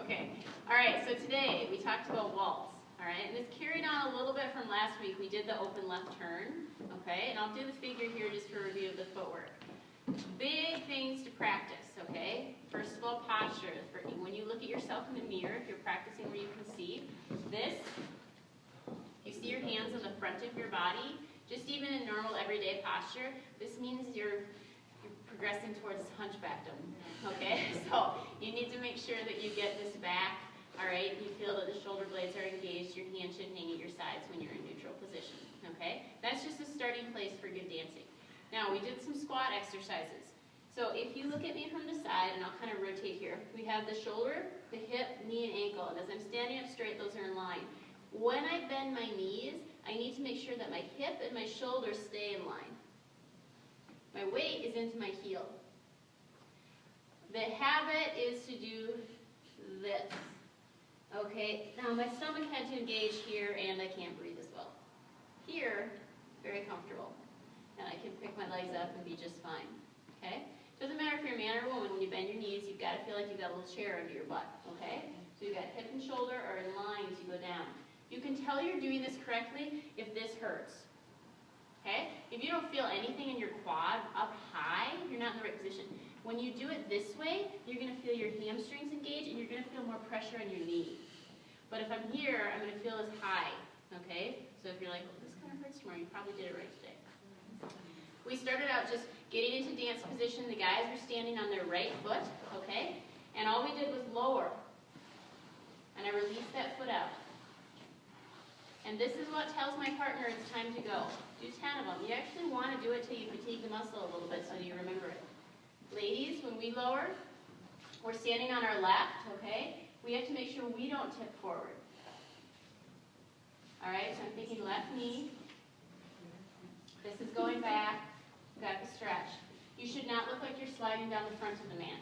Okay. All right, so today we talked about waltz. All right, and this carried on a little bit from last week. We did the open left turn. Okay, and I'll do the figure here just for review of the footwork. Big things to practice, okay? First of all, posture. When you look at yourself in the mirror, if you're practicing where you can see, this, you see your hands on the front of your body, just even in normal everyday posture, this means you're progressing towards hunchbackdom, okay? So you need to make sure that you get this back, all right? You feel that the shoulder blades are engaged, your hands should hang at your sides when you're in neutral position, okay? That's just a starting place for good dancing. Now, we did some squat exercises. So if you look at me from the side, and I'll kind of rotate here, we have the shoulder, the hip, knee, and ankle. And as I'm standing up straight, those are in line. When I bend my knees, I need to make sure that my hip and my shoulder stay in line. My weight is into my heel. The habit is to do this. Okay, now my stomach had to engage here, and I can't breathe as well. Here, very comfortable. And I can pick my legs up and be just fine, okay? Doesn't matter if you're a man or a woman, when you bend your knees, you've got to feel like you've got a little chair under your butt, okay? So you've got hip and shoulder are in line as you go down. You can tell you're doing this correctly if this hurts, okay? If you don't feel anything in your quad up high, you're not in the right position. When you do it this way, you're going to feel your hamstrings engage and you're going to feel more pressure on your knee. But if I'm here, I'm going to feel this high, okay? So if you're like, well, this kind of hurts tomorrow, you probably did it right today. We started out just getting into dance position. The guys were standing on their right foot, okay? And all we did was lower. And I released that foot out. And this is what tells my partner it's time to go. Do 10 of them. You actually want to do it till you fatigue the muscle a little bit so you remember it. Ladies, when we lower, we're standing on our left, okay? We have to make sure we don't tip forward. All right, so I'm thinking left knee. This is going back. Got the stretch. You should not look like you're sliding down the front of the mat.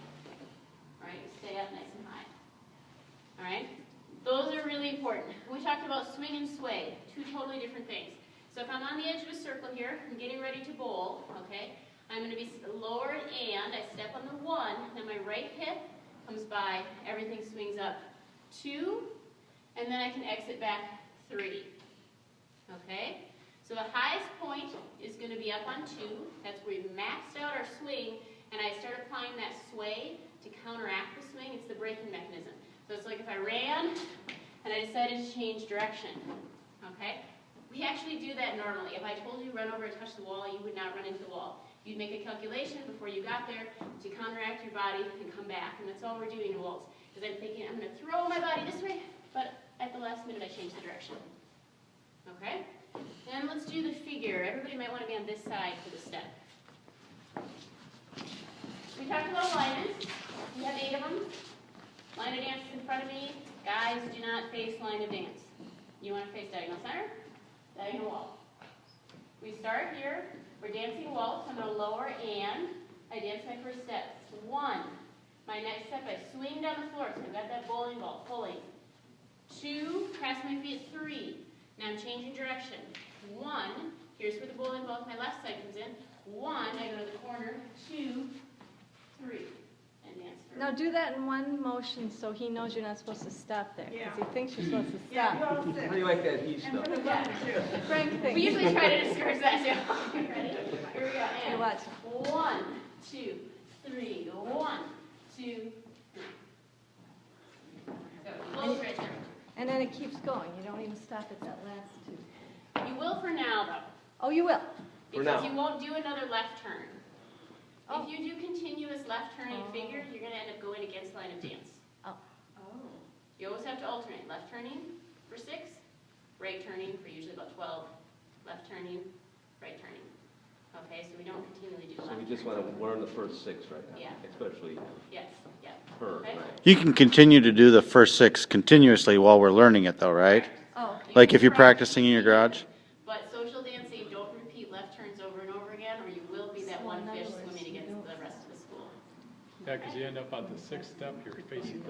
All right, stay up nice and high. All right, those are really important. We talked about swing and sway, two totally different things. So if I'm on the edge of a circle here, I'm getting ready to bowl, okay? I'm going to be lowered and I step on the 1, then my right hip comes by, everything swings up 2, and then I can exit back 3, okay? So the highest point is going to be up on 2. That's where we've maxed out our swing, and I start applying that sway to counteract the swing. It's the braking mechanism. So it's like if I ran and I decided to change direction, okay? We actually do that normally. If I told you run over and touch the wall, you would not run into the wall. You'd make a calculation before you got there to counteract your body and come back, and that's all we're doing in waltz. Because I'm thinking I'm going to throw my body this way, but at the last minute I change the direction, okay? And let's do the figure. Everybody might want to be on this side for the step. We talked about alignments. We have 8 of them. Line of dance is in front of me. Guys, do not face line of dance. You want to face diagonal center, diagonal wall. We start here. We're dancing waltz. I'm going to lower and I dance my first step. 1. My next step, I swing down the floor. So I've got that bowling ball pulling. 2, cross my feet. 3. Now I'm changing direction. 1, here's where the bowling ball with my left side comes in. 1, I go to the corner. 2, 3, and dance through. Now do that in one motion so he knows you're not supposed to stop there. Because he thinks you're supposed to stop. How do you like that he stuff? Frank thinks. We usually try to discourage that too. Ready? Here we go. Hey, And watch. 1, 2, 3. 1, 2, 3. So close right there. And then it keeps going. You don't even stop at that last 2. You will for now, though. Oh, you will? For Because now. you won't do another left turn. Oh. If you do continuous left turning figure, you're going to end up going against line of dance. Oh. You always have to alternate. Left turning for 6, right turning for usually about 12, left turning, right turning. Okay, so we don't continually do So left we just turning. want to learn the first 6 right now. Yeah. Especially Yes, yeah. her. Okay. Right. You can continue to do the first 6 continuously while we're learning it though, right? Oh. Like if you're practicing in your garage? But social dancing, don't repeat left turns over and over again, or you will be that one fish swimming against the rest of the school. Yeah, because you end up on the 6th step, you're facing